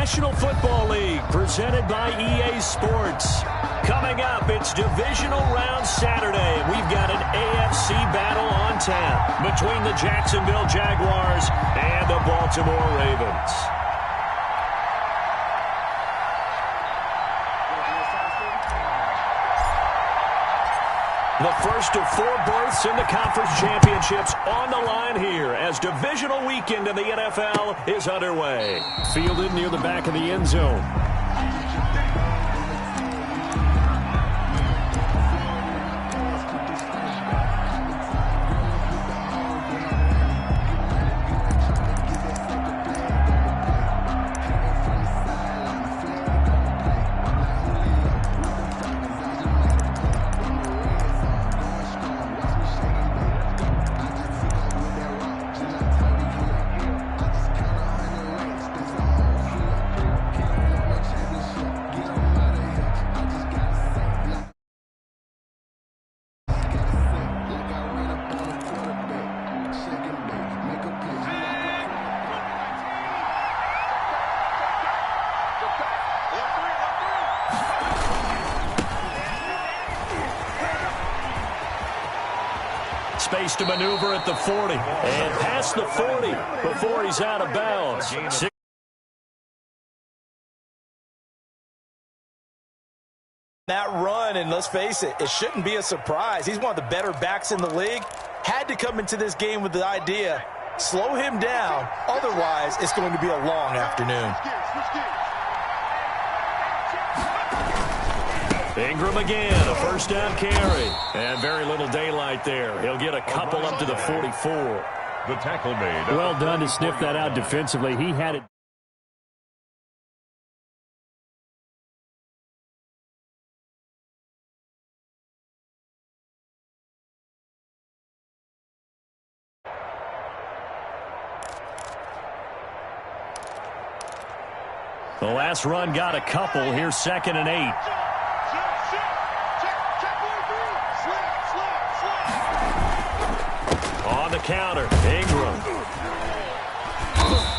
National Football League, presented by EA Sports. Coming up, it's Divisional Round Saturday, and we've got an AFC battle on tap between the Jacksonville Jaguars and the Baltimore Ravens. The first of 4 berths in the conference championships on the line here as divisional weekend in the NFL is underway. Fielded near the back of the end zone. Space to maneuver at the 40 and past the 40 before he's out of bounds. That run, and let's face it, it shouldn't be a surprise. He's one of the better backs in the league. Had to come into this game with the idea, slow him down. Otherwise, it's going to be a long afternoon. Ingram again, a first down carry. And very little daylight there. He'll get a couple up to the 44. The tackle made. Well done to sniff that out defensively. He had it. The last run got a couple. Here's 2nd and 8. On the counter, Ingram.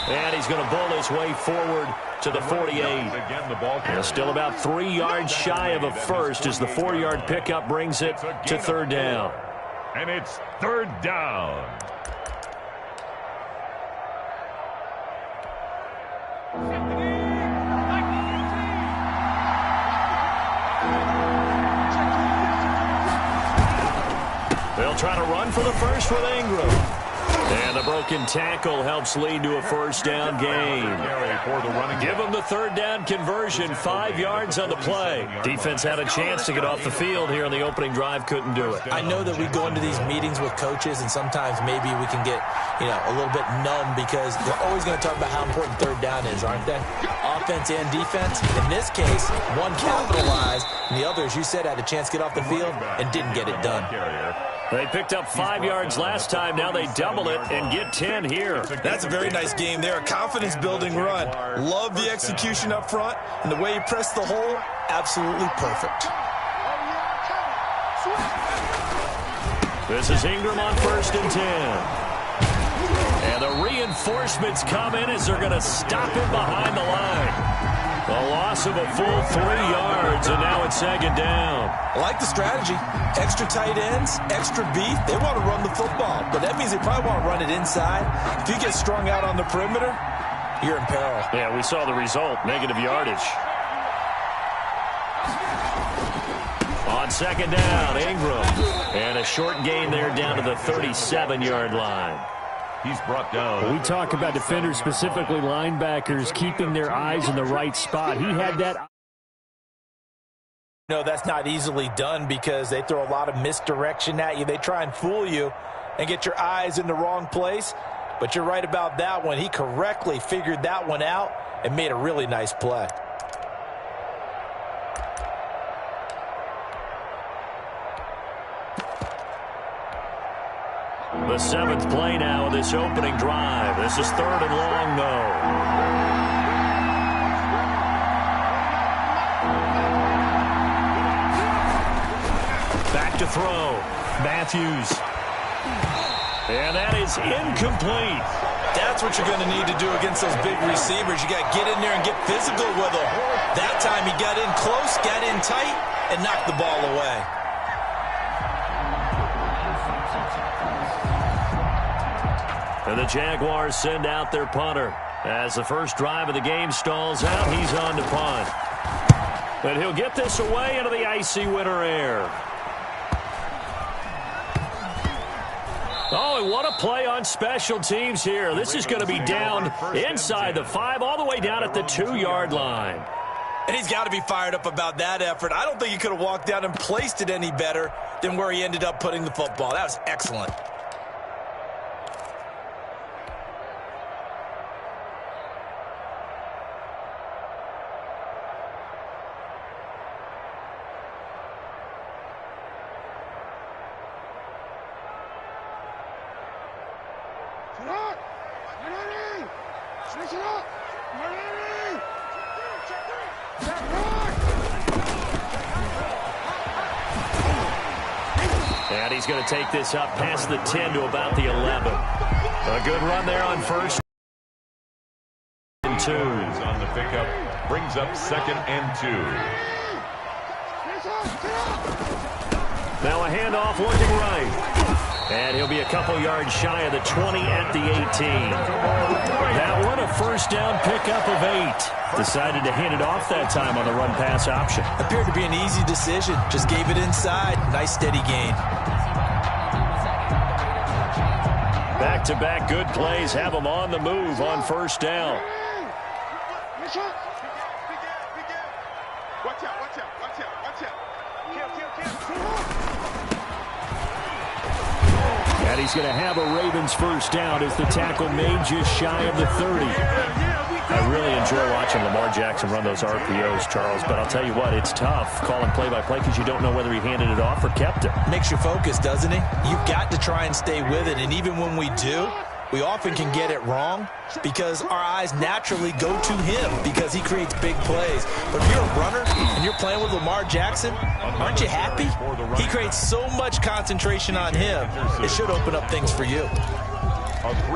And he's going to bull his way forward to the 48. And still about 3 yards shy of a first as the 4-yard pickup brings it to 3rd down. And it's 3rd down. They'll try to run for the first with Ingram. And the broken tackle helps lead to a first down gain. Give them the 3rd down conversion, 5 yards on the play. Defense had a chance to get off the field here on the opening drive, couldn't do it. I know that we go into these meetings with coaches, and sometimes maybe we can get, a little bit numb because they're always going to talk about how important 3rd down is, aren't they? Offense and defense. In this case, one capitalized, and the other, as you said, had a chance to get off the field and didn't get it done. They picked up 5 yards last time. Now they double it and get 10 here. That's a very nice game there. A confidence-building run. Love the execution up front, and the way he pressed the hole, absolutely perfect. This is Ingram on 1st and 10. And the reinforcements come in as they're going to stop him behind the line. A loss of a full 3 yards, and now it's 2nd down. I like the strategy. Extra tight ends, extra beef. They want to run the football, but that means they probably want to run it inside. If you get strung out on the perimeter, you're in peril. Yeah, we saw the result, negative yardage. On 2nd down, Ingram. And a short gain there down to the 37-yard line. He's brought down. We talk about defenders, specifically linebackers, keeping their eyes in the right spot. He had that. No, that's not easily done because they throw a lot of misdirection at you. They try and fool you and get your eyes in the wrong place. But you're right about that one. He correctly figured that one out and made a really nice play. The 7th play now of this opening drive. This is 3rd and long, though. Back to throw. Matthews. And that is incomplete. That's That's what you're going to need to do against those big receivers. You got to get in there and get physical with them. That time he got in close, got in tight, and knocked the ball away. And the Jaguars send out their punter. As the first drive of the game stalls out, he's on to punt. And he'll get this away into the icy winter air. Oh, and what a play on special teams here. This is going to be down inside the 5, all the way down at the 2-yard line. And he's got to be fired up about that effort. I don't think he could have walked down and placed it any better than where he ended up putting the football. That was excellent. And he's going to take this up past the 10 to about the 11. A good run there on first and 2. On the pickup, brings up 2nd and 2. Now a handoff looking right. And he'll be a couple yards shy of the 20 at the 18. That one, a first down pickup of 8. Decided to hand it off that time on the run-pass option. Appeared to be an easy decision. Just gave it inside. Nice, steady gain. Back-to-back good plays have them on the move on first down. And he's going to have a Ravens first down as the tackle made just shy of the 30. I really enjoy watching Lamar Jackson run those RPOs, Charles, but I'll tell you what, it's tough calling play-by-play because you don't know whether he handed it off or kept it. Makes you focus, doesn't it? You've got to try and stay with it, and even when we do, we often can get it wrong because our eyes naturally go to him because he creates big plays. But if you're a runner and you're playing with Lamar Jackson, aren't you happy? He creates so much concentration on him, it should open up things for you.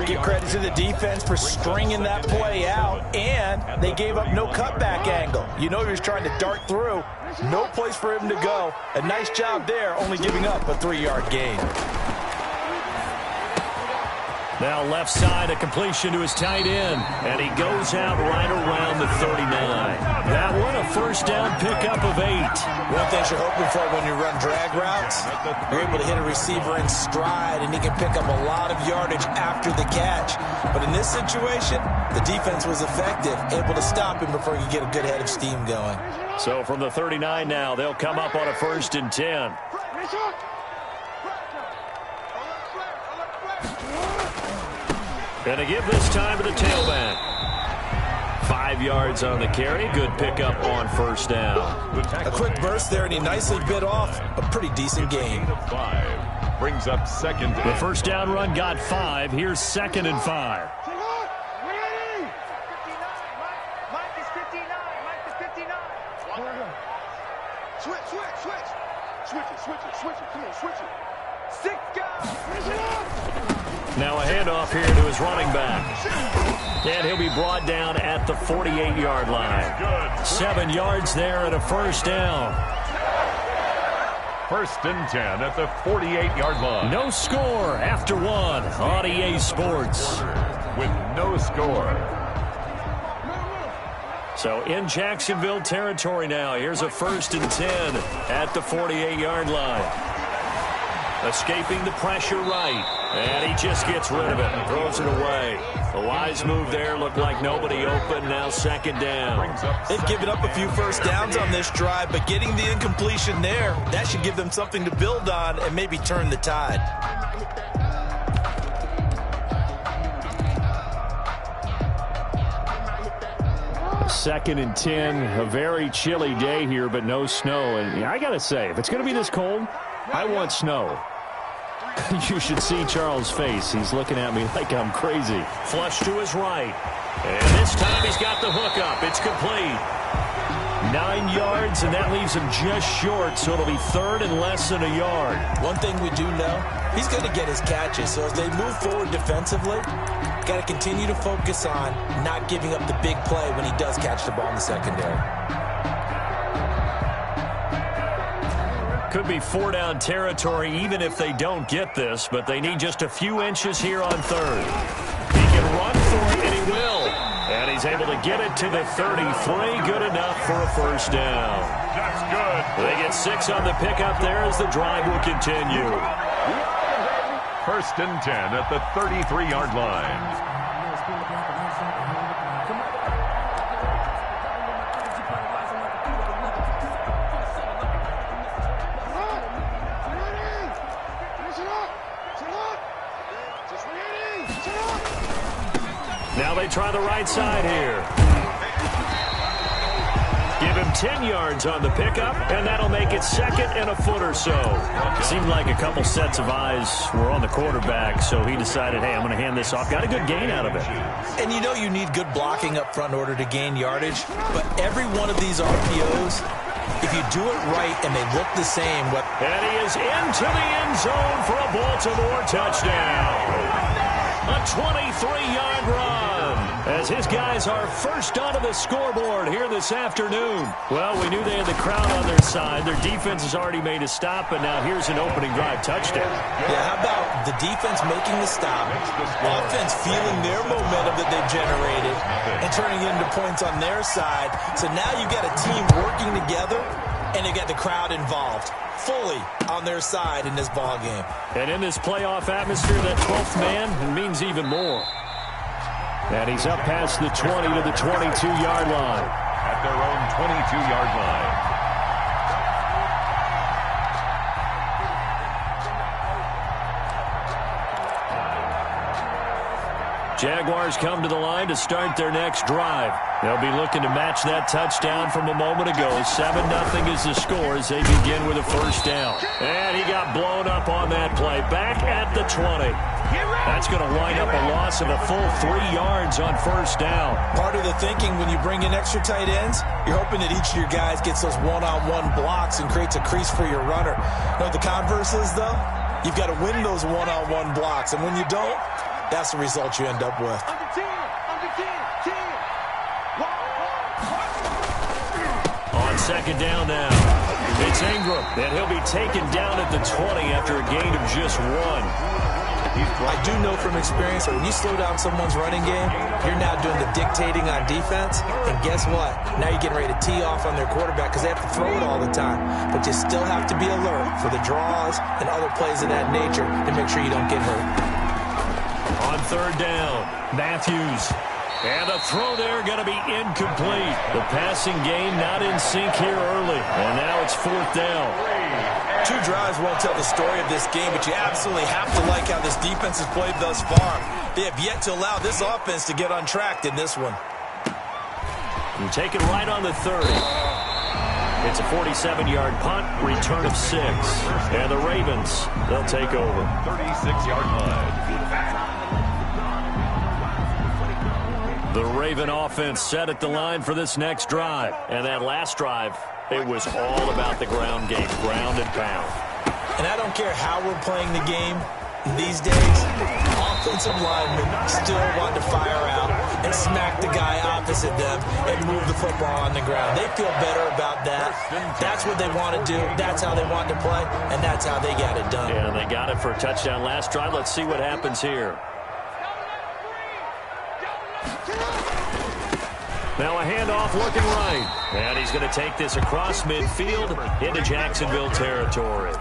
Give credit to the defense for stringing that play out, and they gave up no cutback angle. You know he was trying to dart through. No place for him to go. A nice job there, only giving up a 3-yard gain. Now left side, a completion to his tight end, and he goes out right around the 39. That one, a first down pickup of 8. One thing you're hoping for when you run drag routes, you're able to hit a receiver in stride, and he can pick up a lot of yardage after the catch. But in this situation, the defense was effective, able to stop him before he could get a good head of steam going. So from the 39 now, they'll come up on a 1st and 10. Gonna give this time to the tailback. 5 yards on the carry. Good pickup on first down. A quick burst there, and he nicely bit off a pretty decent gain. 5 brings up 2nd. The first down run got 5. Here's 2nd and 5. Now a handoff here to his running back. And he'll be brought down at the 48-yard line. 7 yards there and a first down. 1st and 10 at the 48-yard line. No score after 1 on EA Sports. With no score. So in Jacksonville territory now. Here's a 1st and 10 at the 48-yard line. Escaping the pressure right. And he just gets rid of it and throws it away. The wise move there. Looked like nobody open. Now 2nd down. They've given up a few first downs on this drive, but getting the incompletion there, that should give them something to build on and maybe turn the tide. Second and 10. A very chilly day here, but no snow. And I got to say, if it's going to be this cold, I want snow. You should see Charles' face. He's looking at me like I'm crazy. Flush to his right. And this time he's got the hook up. It's complete. 9 yards, and that leaves him just short, so it'll be 3rd and less than a yard. One thing we do know, he's going to get his catches. So as they move forward defensively, got to continue to focus on not giving up the big play when he does catch the ball in the secondary. Could be 4-down territory even if they don't get this, but they need just a few inches here on third. He can run for it, and he will. And he's able to get it to the 33. Good enough for a first down. That's good. They get 6 on the pickup there as the drive will continue. First and 10 at the 33-yard line. Now they try the right side here. Give him 10 yards on the pickup, and that'll make it second and a foot or so. Seemed like a couple sets of eyes were on the quarterback, so he decided, hey, I'm going to hand this off. Got a good gain out of it. And you know you need good blocking up front in order to gain yardage, but every one of these RPOs, if you do it right and they look the same. And he is into the end zone for a Baltimore touchdown. A 23-yard run as his guys are first onto the scoreboard here this afternoon. Well, we knew they had the crowd on their side. Their defense has already made a stop, and now here's an opening drive touchdown. Yeah, how about the defense making the stop, offense feeling their momentum that they've generated and turning it into points on their side. So now you've got a team working together, and they got the crowd involved fully on their side in this ball game. And in this playoff atmosphere, that 12th man means even more. And he's up past the 20 to the 22-yard line. At their own 22-yard line. Jaguars come to the line to start their next drive. They'll be looking to match that touchdown from a moment ago. 7-0 is the score as they begin with a first down. And he got blown up on that play. Back at the 20. That's going to wind up a loss of a full 3 yards on first down. Part of the thinking when you bring in extra tight ends, you're hoping that each of your guys gets those one-on-one blocks and creates a crease for your runner. You know what the converse is, though? You've got to win those one-on-one blocks. And when you don't, that's the result you end up with. On second down now, it's Ingram, and he'll be taken down at the 20 after a gain of just 1. I do know from experience that when you slow down someone's running game, you're now doing the dictating on defense. And guess what? Now you're getting ready to tee off on their quarterback because they have to throw it all the time. But you still have to be alert for the draws and other plays of that nature to make sure you don't get hurt. On third down, Matthews. And the throw there going to be incomplete. The passing game not in sync here early. And now it's fourth down. 2 drives won't tell the story of this game, but you absolutely have to like how this defense has played thus far. They have yet to allow this offense to get untracked in this one. You take it right on the 30. It's a 47-yard punt, return of 6. And the Ravens, they'll take over. 36-yard line. The Raven offense set at the line for this next drive. And that last drive, it was all about the ground game, ground and pound. And I don't care how we're playing the game these days, offensive linemen still want to fire out and smack the guy opposite them and move the football on the ground. They feel better about that. That's what they want to do. That's how they want to play, and that's how they got it done. Yeah, they got it for a touchdown last drive. Let's see what happens here. Now a handoff looking right. And he's going to take this across midfield into Jacksonville territory.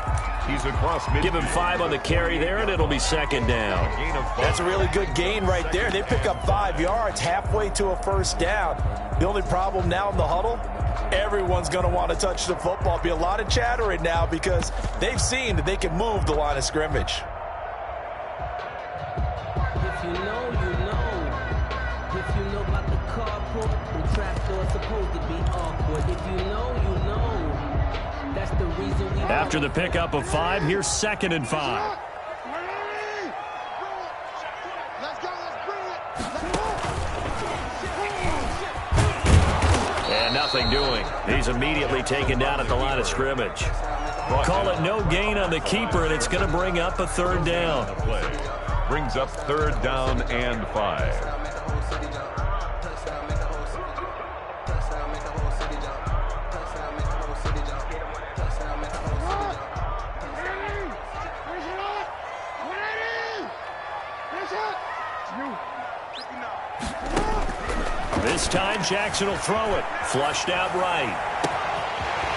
He's across midfield. Give him 5 on the carry there, and it'll be second down. That's a really good gain right there. They pick up 5 yards halfway to a first down. The only problem now in the huddle, everyone's going to want to touch the football. Be a lot of chattering now because they've seen that they can move the line of scrimmage. If you know, you know. If you know about the carport, the trapdoor's supposed to be awkward. If you know, you know. That's the reason we... After the pickup of 5, here's second and 5. And nothing doing. He's immediately taken down at the line of scrimmage. Call it no gain on the keeper, and it's going to bring up a third down. Play brings up third down and 5. This time, Jackson will throw it. Flushed out right.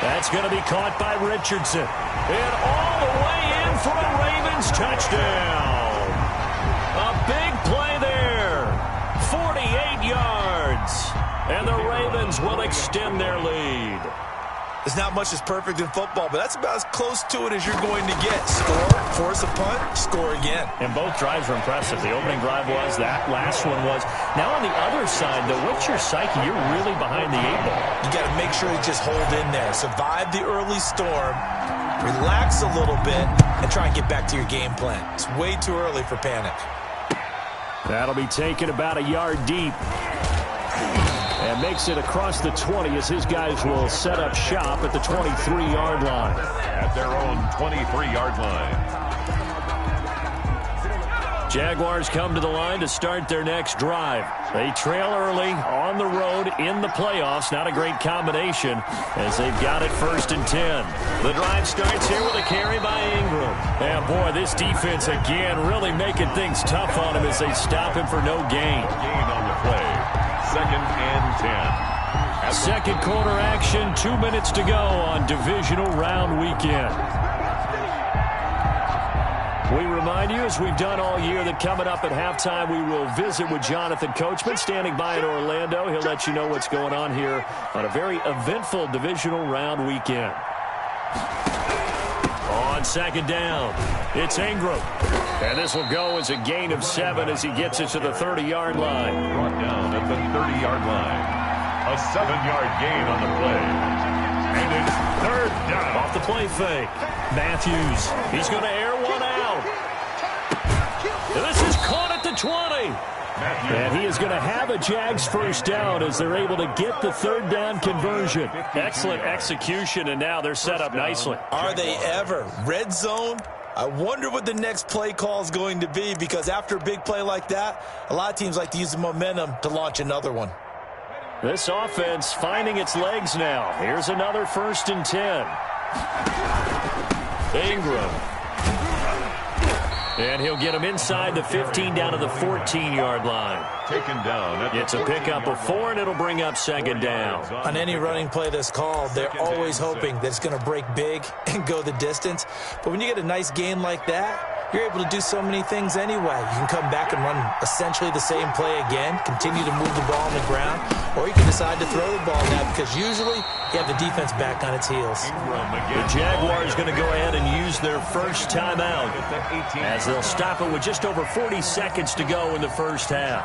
That's going to be caught by Richardson. And all the way in for a Ravens touchdown. A big play there. 48 yards. And the Ravens will extend their lead. There's not much that's perfect in football, but that's about as close to it as you're going to get. Score, force a punt, score again. And both drives were impressive. The opening drive was, that last one was. Now on the other side, though, what's your psyche? You're really behind the 8-ball. You got to make sure you just hold in there. Survive the early storm, relax a little bit, and try and get back to your game plan. It's way too early for panic. That'll be taken about a yard deep. And makes it across the 20 as his guys will set up shop at the 23-yard line. At their own 23-yard line. Jaguars come to the line to start their next drive. They trail early on the road in the playoffs. Not a great combination as they've got it 1st and 10. The drive starts here with a carry by Ingram. And boy, this defense again really making things tough on him as they stop him for no gain. Gain on the play. 2nd and 10. Second quarter action, 2 minutes to go on divisional round weekend. We remind you, as we've done all year, that coming up at halftime, we will visit with Jonathan Coachman standing by in Orlando. He'll let you know what's going on here on a very eventful divisional round weekend. On 2nd down, it's Ingram. And this will go as a gain of 7 as he gets it to the 30-yard line. Brought down at the 30-yard line. A 7-yard gain on the play. And it's 3rd down. Off the play fake. Matthews. He's going to air one out. And this is caught at the 20. And he is going to have a Jags 1st down as they're able to get the 3rd down conversion. Excellent execution, and now they're set up nicely. Are they ever? Red zone? I wonder what the next play call is going to be, because after a big play like that, a lot of teams like to use the momentum to launch another one. This offense finding its legs now. Here's another 1st and 10. Ingram. And he'll get him inside the 15 down to the 14-yard line. Taken down. It's a pickup of 4, and it'll bring up 2nd down. On any running play that's called, they're always hoping that it's going to break big and go the distance. But when you get a nice gain like that, you're able to do so many things anyway. You can come back and run essentially the same play again, continue to move the ball on the ground, or you can decide to throw the ball now because usually you have the defense back on its heels. The Jaguars going to go ahead and use their first timeout as they'll stop it with just over 40 seconds to go in the first half.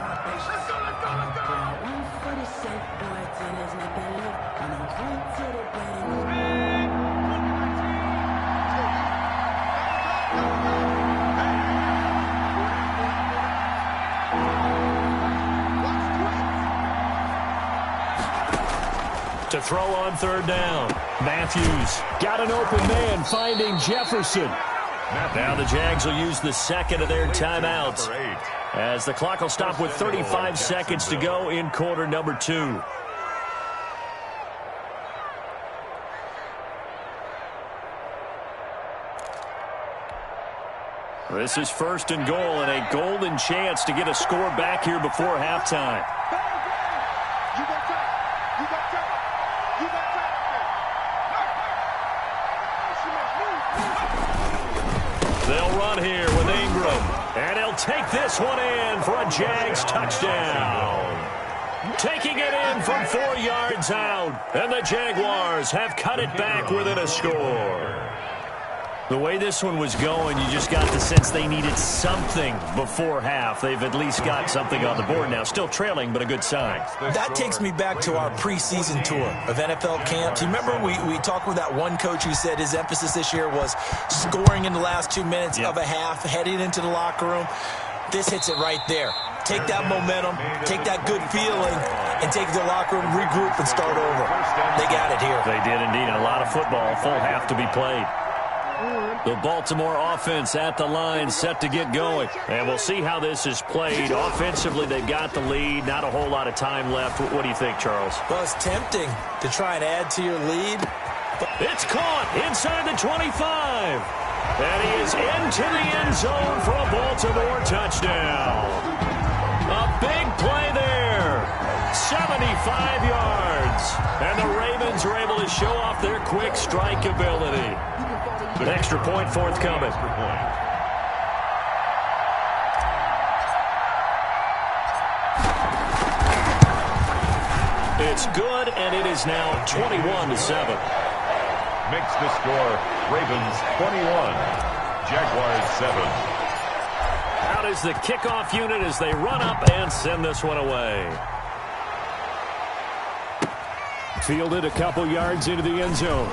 To throw on 3rd down. Matthews got an open man finding Jefferson. Now the Jags will use the 2nd of their timeouts as the clock will stop with 35 seconds to go in quarter number 2. This is 1st and goal and a golden chance to get a score back here before halftime. They'll run here with Ingram. And he'll take this one in for a Jags touchdown. Taking it in from 4 yards out. And the Jaguars have cut it back within a score. The way this one was going, you just got the sense they needed something before half. They've at least got something on the board now. Still trailing, but a good sign. That takes me back to our preseason tour of NFL camps. You remember we talked with that one coach who said his emphasis this year was scoring in the last 2 minutes of a half, heading into the locker room. This hits it right there. Take that momentum, take that good feeling, and take it to the locker room, regroup, and start over. They got it here. They did indeed. A lot of football, full half to be played. The Baltimore offense at the line, set to get going. And we'll see how this is played. Offensively, they've got the lead. Not a whole lot of time left. What do you think, Charles? Well, it's tempting to try and add to your lead. It's caught inside the 25. And he is into the end zone for a Baltimore touchdown. A big play there. 75 yards. And the Ravens are able to show off their quick strike ability. An extra point forthcoming. It's good, and it is now 21-7. Makes the score Ravens 21, Jaguars 7. Out is the kickoff unit as they run up and send this one away. Fielded a couple yards into the end zone.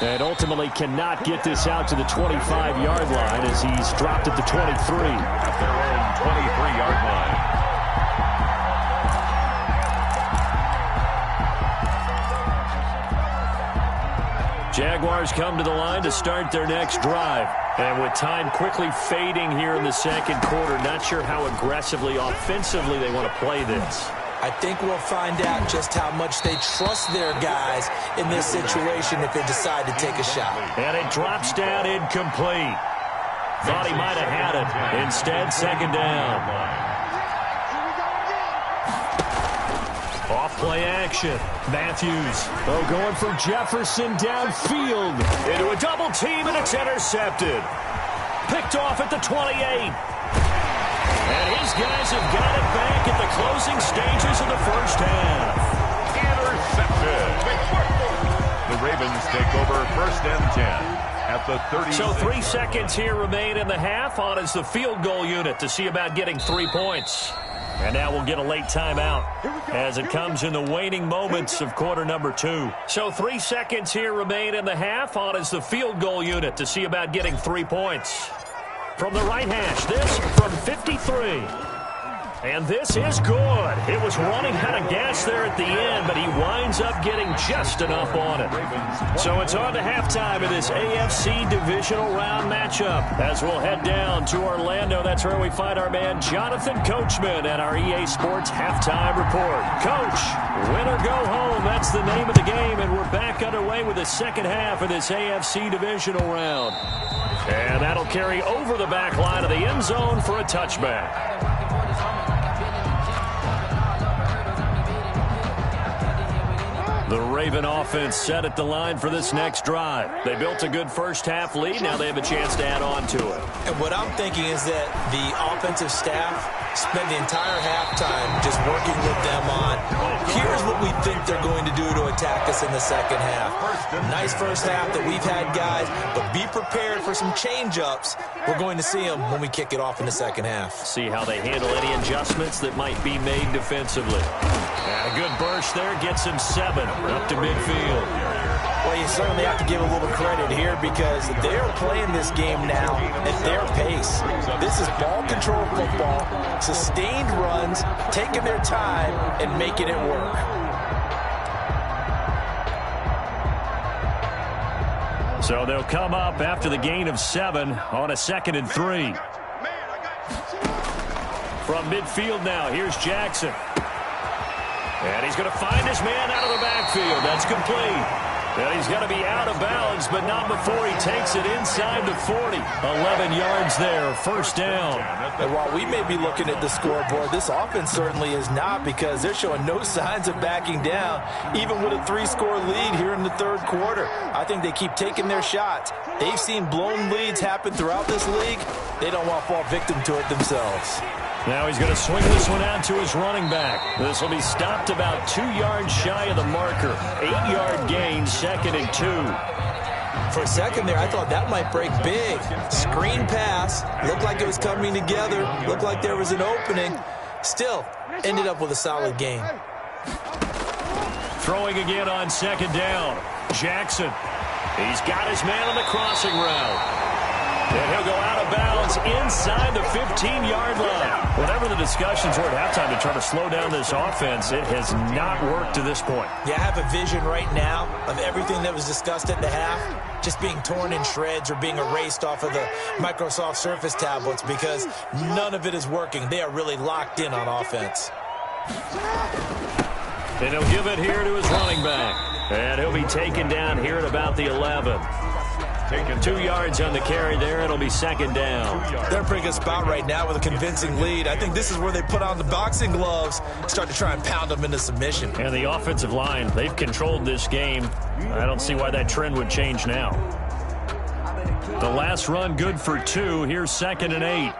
And ultimately cannot get this out to the 25-yard line as he's dropped at the 23. At their own 23-yard line. Jaguars come to the line to start their next drive. And with time quickly fading here in the second quarter, not sure how aggressively, offensively they want to play this. I think we'll find out just how much they trust their guys in this situation if they decide to take a shot. And it drops down incomplete. Thought he might have had it. Instead, second down. Off-play action. Matthews. Oh, going for Jefferson downfield. Into a double team, and it's intercepted. Picked off at the 28. And his guys have got it back at the closing stages of the first half. Intercepted. The Ravens take over first and 10 at the 30. So 3 seconds here remain in the half. On is the field goal unit to see about getting 3 points. And now we'll get a late timeout as it comes in the waning moments of quarter number 2. So 3 seconds here remain in the half. On is the field goal unit to see about getting 3 points. From the right hash, this from 53. And this is good. It was running out of gas there at the end, but he winds up getting just enough on it. So it's on to halftime of this AFC divisional round matchup as we'll head down to Orlando. That's where we find our man Jonathan Coachman at our EA Sports halftime report. Coach, win or go home, that's the name of the game, and we're back underway with the second half of this AFC divisional round. And that'll carry over the back line of the end zone for a touchback. The Raven offense set at the line for this next drive. They built a good first half lead. Now they have a chance to add on to it. And what I'm thinking is that the offensive staff spent the entire halftime just working with them on, here's what we think they're going to do to attack us in the second half. Nice first half that we've had, guys, but be prepared for some change-ups. We're going to see them when we kick it off in the second half. See how they handle any adjustments that might be made defensively. And a good burst there gets him 7 up to midfield. Well, you certainly have to give a little credit here because they're playing this game now at their pace. This is ball control football, sustained runs, taking their time and making it work. So they'll come up after the gain of 7 on a 2nd and 3. From midfield now, here's Jackson. And he's going to find his man out of the backfield. That's complete. And he's got to be out of bounds, but not before he takes it inside the 40. 11 yards there, first down. And while we may be looking at the scoreboard, this offense certainly is not because they're showing no signs of backing down, even with a 3-score lead here in the third quarter. I think they keep taking their shots. They've seen blown leads happen throughout this league. They don't want to fall victim to it themselves. Now he's going to swing this one out to his running back. This will be stopped about 2 yards shy of the marker. 8-yard gain, 2nd and 2. For a second there, I thought that might break big. Screen pass. Looked like it was coming together. Looked like there was an opening. Still, ended up with a solid gain. Throwing again on 2nd down. Jackson. He's got his man on the crossing route. And he'll go out of bounds inside the 15-yard line. Whatever the discussions were at halftime to try to slow down this offense, it has not worked to this point. Yeah, I have a vision right now of everything that was discussed at the half just being torn in shreds or being erased off of the Microsoft Surface tablets because none of it is working. They are really locked in on offense. And he'll give it here to his running back. And he'll be taken down here at about the 11. 2 yards on the carry there. It'll be second down. They're in a pretty good spot right now with a convincing lead. I think this is where they put on the boxing gloves, start to try and pound them into submission. And the offensive line, they've controlled this game. I don't see why that trend would change now. The last run good for 2. Here's 2nd and 8.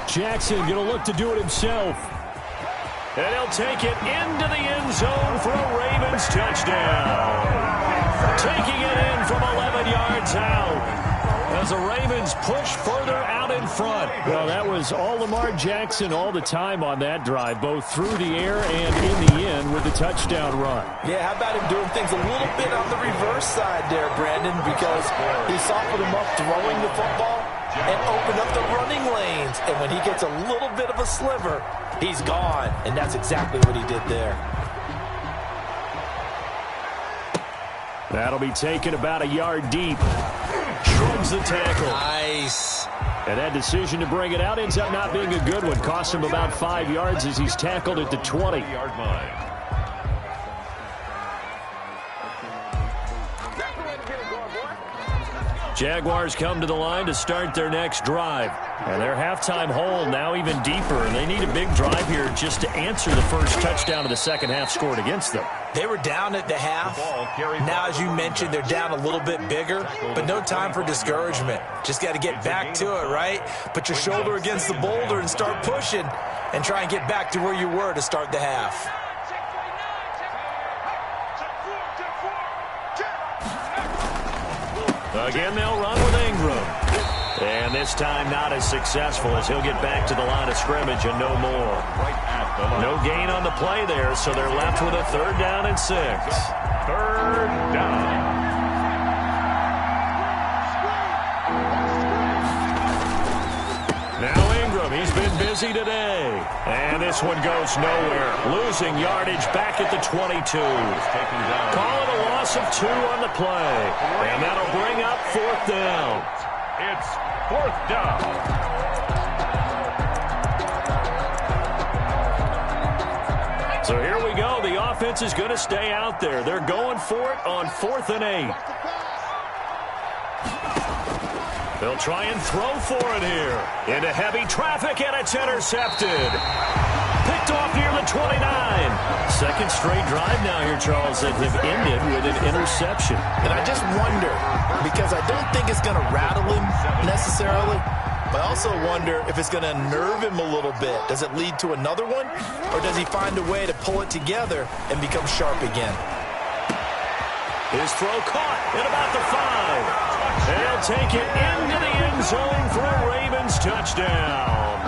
Jackson going to look to do it himself. And he'll take it into the end zone for a Ravens touchdown. Taking it in from 11 yards out as the Ravens push further out in front. Well, that was all Lamar Jackson all the time on that drive, both through the air and in the end with the touchdown run. Yeah, how about him doing things a little bit on the reverse side there, Brandon, because he softened him up throwing the football and opened up the running lanes. And when he gets a little bit of a sliver, he's gone. And that's exactly what he did there. That'll be taken about a yard deep. Shrugs the tackle. Nice. And that decision to bring it out ends up not being a good one. Cost him about 5 yards as he's tackled at the 20-yard line. Jaguars come to the line to start their next drive. And their halftime hole now even deeper. And they need a big drive here just to answer the first touchdown of the second half scored against them. They were down at the half. Now, as you mentioned, they're down a little bit bigger, but no time for discouragement. Just got to get back to it, right? Put your shoulder against the boulder and start pushing and try and get back to where you were to start the half. Again, they'll run with Ingram. And this time not as successful as he'll get back to the line of scrimmage and no more. No gain on the play there, so they're left with a 3rd down and 6. 3rd down. Now Ingram, he's been busy today. And this one goes nowhere. Losing yardage back at the 22. Call it a loss of 2 on the play. And that'll bring up 4th down. It's 4th down. So here we go. The offense is going to stay out there. They're going for it on 4th and 8. They'll try and throw for it here. Into heavy traffic, and it's intercepted. Picked off near the 29. Second straight drive now here, Charles, that have ended with an interception. And I just wonder, because I don't think it's going to rattle him necessarily, but I also wonder if it's going to nerve him a little bit. Does it lead to another one? Or does he find a way to pull it together and become sharp again? His throw caught at about the 5. They'll take it into the end zone for a Ravens touchdown.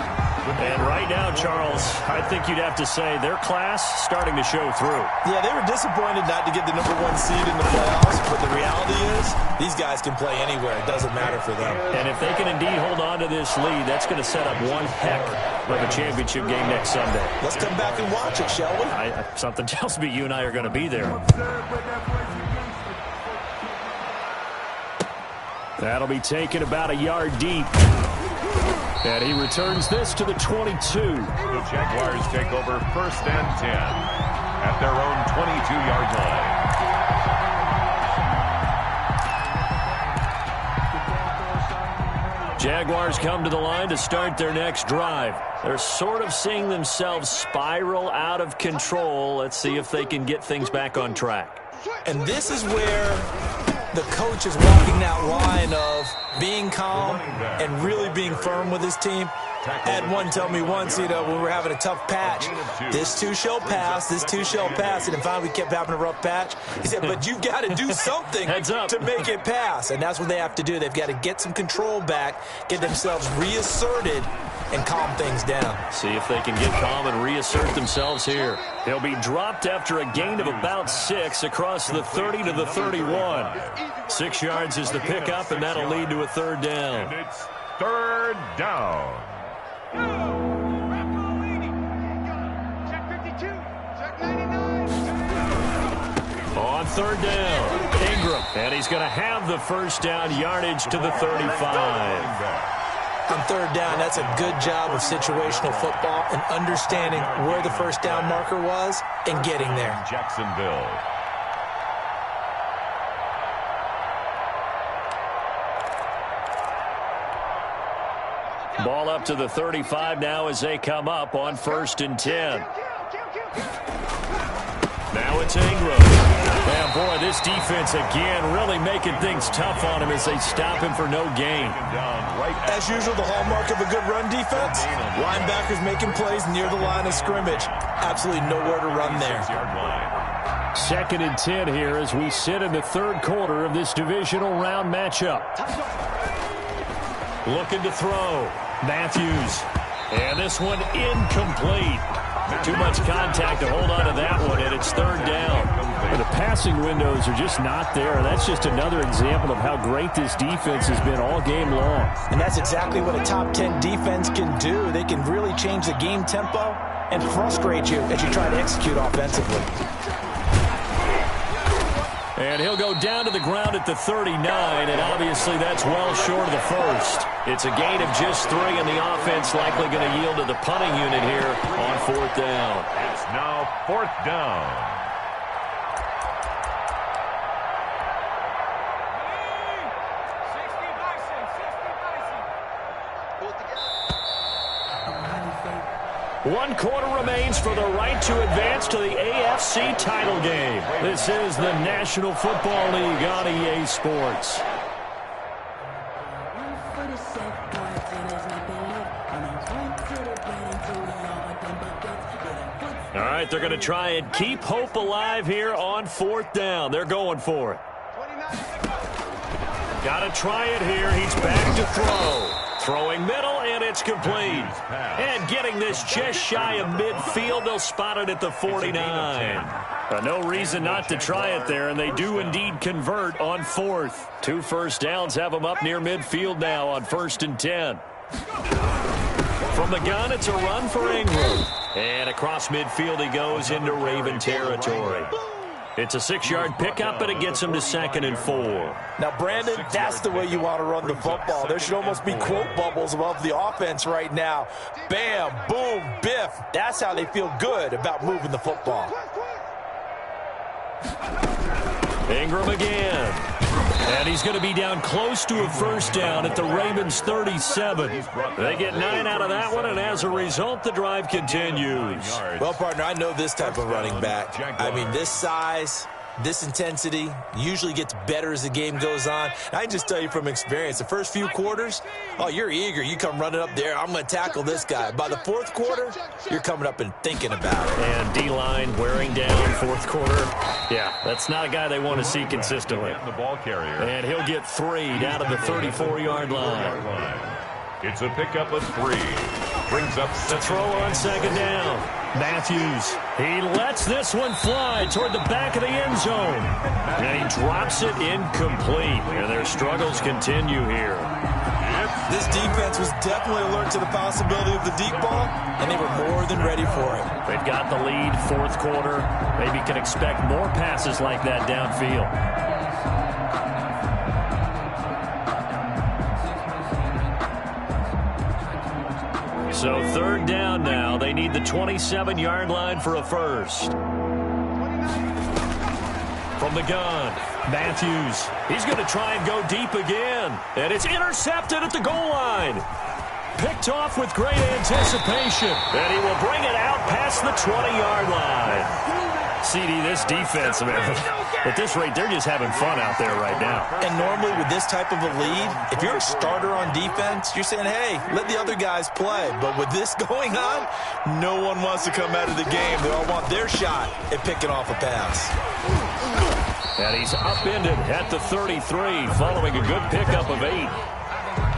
And right now, Charles, I think you'd have to say their class starting to show through. Yeah, they were disappointed not to get the #1 seed in the playoffs, but the reality is these guys can play anywhere. It doesn't matter for them. And if they can indeed hold on to this lead, that's going to set up one heck of a championship game next Sunday. Let's come back and watch it, shall we? Something tells me you and I are going to be there. That'll be taken about a yard deep. And he returns this to the 22. The Jaguars take over 1st and 10 at their own 22-yard line. Jaguars come to the line to start their next drive. They're sort of seeing themselves spiral out of control. Let's see if they can get things back on track. And this is where the coach is walking that line of being calm and really being firm with his team. I had one tell me once, when we were having a tough patch, this too shall pass, this too shall pass. And finally we kept having a rough patch. He said, but you've got to do something to make it pass. And that's what they have to do. They've got to get some control back, get themselves reasserted, and calm things down. See if they can get calm and reassert themselves here. He'll be dropped after a gain of about 6 across the 30 to the 31. 6 yards is the pickup, and that'll lead to a third down. And it's third down. On third down, Ingram, and he's going to have the first down, yardage to the 35. On third down, that's a good job of situational football and understanding where the first down marker was and getting there. Jacksonville. Ball up to the 35 now as they come up on 1st and 10. Now it's Ingram. And boy, this defense again really making things tough on him as they stop him for no gain. As usual, the hallmark of a good run defense, linebackers making plays near the line of scrimmage. Absolutely nowhere to run there. 2nd and 10 here as we sit in the 3rd quarter of this divisional round matchup. Looking to throw. Matthews. And this one incomplete. Too much contact to hold on to that one, and it's 3rd down. And the passing windows are just not there. That's just another example of how great this defense has been all game long. And that's exactly what a top 10 defense can do. They can really change the game tempo and frustrate you as you try to execute offensively. And he'll go down to the ground at the 39, and obviously that's well short of the first. It's a gain of just 3, and the offense likely going to yield to the punting unit here on 4th down. It's now 4th down. One quarter remains for the right to advance to the AFC title game. This is the National Football League on EA Sports. All right, they're going to try and keep hope alive here on 4th down. They're going for it. Got to try it here. He's back to throw. Throwing middle, and it's complete. And getting this just shy of midfield, they'll spot it at the 49. No reason not to try it there, and they do indeed convert on 4th. 2 first downs have them up near midfield now on 1st and 10. From the gun, it's a run for Ingram. And across midfield he goes into Raven territory. It's a 6-yard pickup, and it gets him to 2nd and 4. Now, Brandon, that's the way you want to run the football. There should almost be quote bubbles above the offense right now. Bam, boom, biff. That's how they feel good about moving the football. Ingram again. And he's going to be down close to a first down at the Ravens 37. They get 9 out of that one, and as a result, the drive continues. Well, partner, I know this type of running back. I mean, this size, this intensity usually gets better as the game goes on. And I can just tell you from experience, the first few quarters, oh, you're eager. You come running up there, I'm going to tackle this guy. By the 4th quarter, you're coming up and thinking about it. And D-line wearing down 4th quarter. Yeah, that's not a guy they want to see consistently. The ball carrier. And he'll get 3 down to the 34-yard line. It's a pickup of 3. Brings up the throw on 2nd down. Matthews, he lets this one fly toward the back of the end zone. And he drops it incomplete. And their struggles continue here. This defense was definitely alert to the possibility of the deep ball, and they were more than ready for it. They've got the lead, 4th quarter. Maybe can expect more passes like that downfield. So 3rd down now. They need the 27-yard line for a first. From the gun, Matthews. He's going to try and go deep again. And it's intercepted at the goal line. Picked off with great anticipation. And he will bring it out past the 20-yard line. CD, this defense, man, at this rate, they're just having fun out there right now. And normally with this type of a lead, if you're a starter on defense, you're saying, hey, let the other guys play. But with this going on, no one wants to come out of the game. They all want their shot at picking off a pass. And he's upended at the 33 following a good pickup of 8.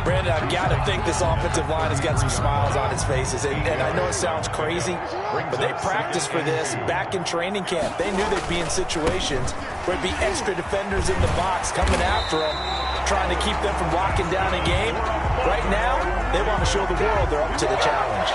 Brandon, I've got to think this offensive line has got some smiles on its faces. And I know it sounds crazy, but they practiced for this back in training camp. They knew they'd be in situations where it'd be extra defenders in the box coming after them, trying to keep them from locking down a game. Right now, they want to show the world they're up to the challenge.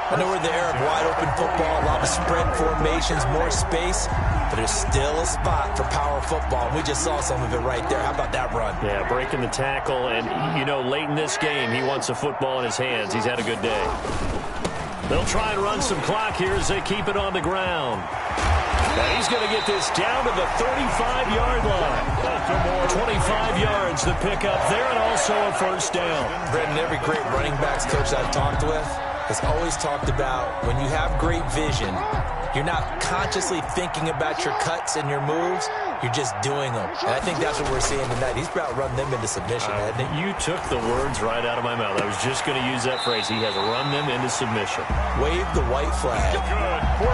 I know we're in the era of wide-open football, a lot of spread formations, more space, but there's still a spot for power football. We just saw some of it right there. How about that run? Yeah, breaking the tackle, and, you know, late in this game, he wants the football in his hands. He's had a good day. They'll try and run some clock here as they keep it on the ground. And he's going to get this down to the 35-yard line. 25 yards to pick up there, and also a first down. Brendan, every great running backs coach I've talked with has always talked about when you have great vision, you're not consciously thinking about your cuts and your moves. You're just doing them. And I think that's what we're seeing tonight. He's about run them into submission, hasn't he? You took the words right out of my mouth. I was just going to use that phrase. He has run them into submission. Wave the white flag.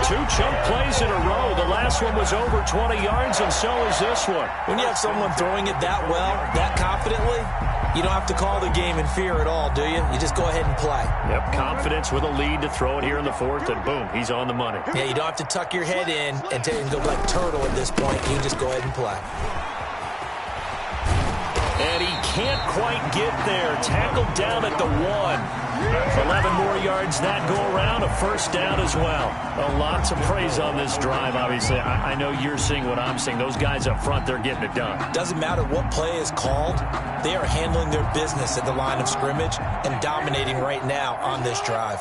2 chunk plays in a row. The last one was over 20 yards, and so is this one. When you have someone throwing it that well, that confidently, you don't have to call the game in fear at all, do you? You just go ahead and play. Yep, confidence with a lead to throw it here in the fourth, and boom, he's on the money. Yeah, you don't have to tuck your head in and go like turtle at this point. You just go ahead and play. And he can't quite get there. Tackled down at the 1. 11 more yards that go around, a first down as well. Lots of praise on this drive, obviously. I know you're seeing what I'm seeing. Those guys up front, they're getting it done. Doesn't matter what play is called. They are handling their business at the line of scrimmage and dominating right now on this drive.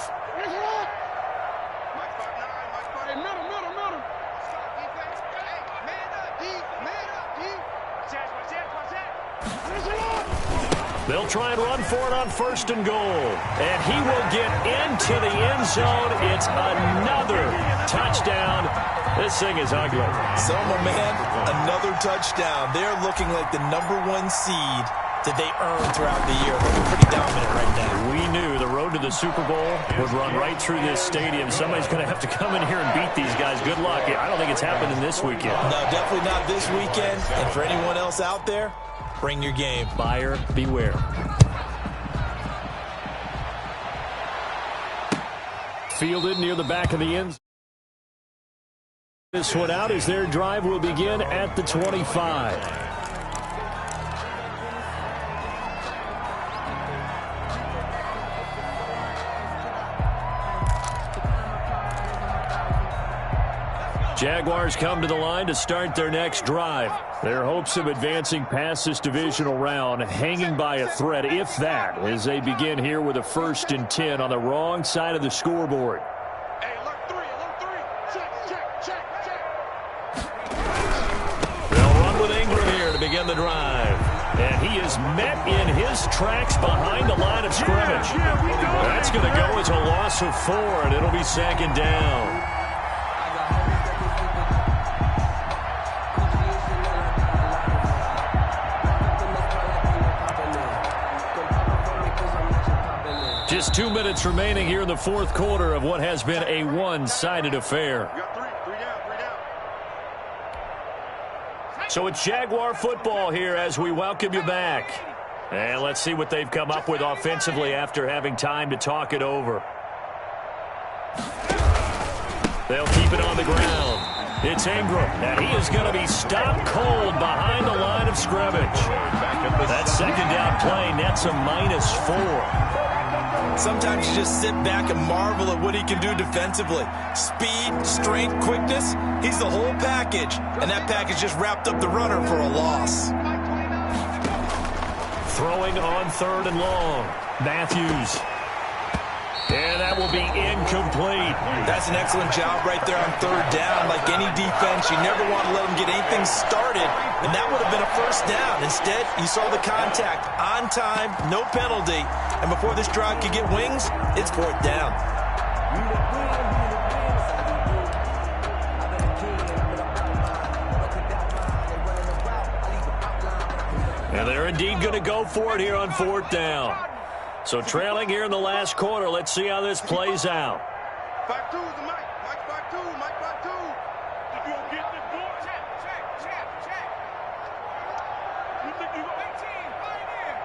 They'll try and run for it on 1st and goal. And he will get into the end zone. It's another touchdown. This thing is ugly. So, my man, another touchdown. They're looking like the #1 seed that they earned throughout the year. Looking pretty dominant right now. We knew the road to the Super Bowl would run right through this stadium. Somebody's going to have to come in here and beat these guys. Good luck. I don't think it's happening this weekend. No, definitely not this weekend. And for anyone else out there, bring your game. Buyer beware. Fielded near the back of the end. This one out as their drive will begin at the 25. Jaguars come to the line to start their next drive. Their hopes of advancing past this divisional round hanging by a thread, if that, as they begin here with a 1st and 10 on the wrong side of the scoreboard. Hey, look three. Check. They'll run with Ingram here to begin the drive. And he is met in his tracks behind the line of scrimmage. That's going to go as a loss of 4, and it'll be 2nd down. Just 2 minutes remaining here in the 4th quarter of what has been a one-sided affair. So it's Jaguar football here as we welcome you back. And let's see what they've come up with offensively after having time to talk it over. They'll keep it on the ground. It's Ingram, and he is going to be stopped cold behind the line of scrimmage. That 2nd down play nets a -4. Sometimes you just sit back and marvel at what he can do defensively. Speed, strength, quickness, he's the whole package. And that package just wrapped up the runner for a loss. Throwing on 3rd and long. Matthews. And that will be incomplete. That's an excellent job right there on 3rd down. Like any defense, you never want to let them get anything started. And that would have been a 1st down. Instead, you saw the contact on time, no penalty. And before this drive could get wings, it's 4th down. And they're indeed going to go for it here on 4th down. So trailing here in the last quarter. Let's see how this plays out. 5-2 is the Mike. Mike 5-2. Mike 5-2. If you don't get this board, check. You think you go 18? Find in.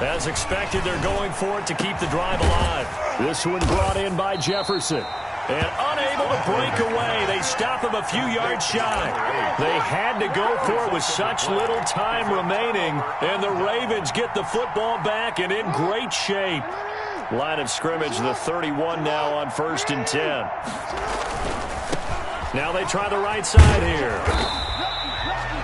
As expected, they're going for it to keep the drive alive. This one brought in by Jefferson. And unable to break away. They stop him a few yards shy. They had to go for it with such little time remaining. And the Ravens get the football back and in great shape. Line of scrimmage, the 31 now on 1st and 10. Now they try the right side here.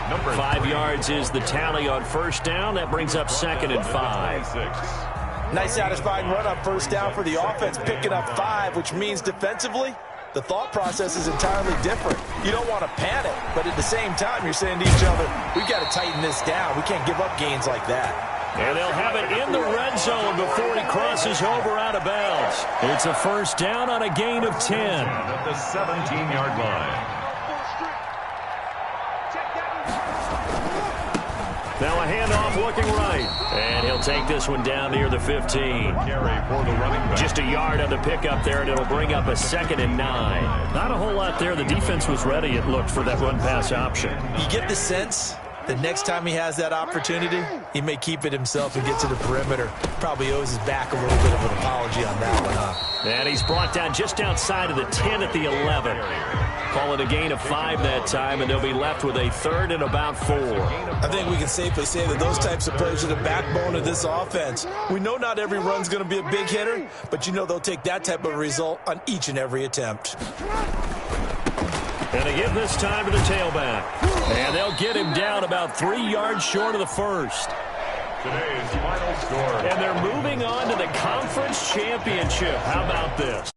5 yards is the tally on 1st down. That brings up 2nd and 5. Nice satisfying run on 1st down for the offense, picking up 5, which means defensively, the thought process is entirely different. You don't want to panic, but at the same time, you're saying to each other, we've got to tighten this down. We can't give up gains like that. And they'll have it in the red zone before he crosses over out of bounds. It's a 1st down on a gain of 10. At the 17-yard line. Now a handoff looking right. And he'll take this one down near the 15. Carry for the running back. Just a yard on the pickup there, and it'll bring up a 2nd and 9. Not a whole lot there. The defense was ready, it looked, for that run-pass option. You get the sense that next time he has that opportunity, he may keep it himself and get to the perimeter. Probably owes his back a little bit of an apology on that one, huh? And he's brought down just outside of the 10 at the 11. Call it a gain of 5 that time, and they'll be left with a 3rd and about 4. I think we can safely say that those types of plays are the backbone of this offense. We know not every run's going to be a big hitter, but you know they'll take that type of result on each and every attempt. And again this time to the tailback. And they'll get him down about 3 yards short of the 1st. Today's final score. And they're moving on to the conference championship. How about this?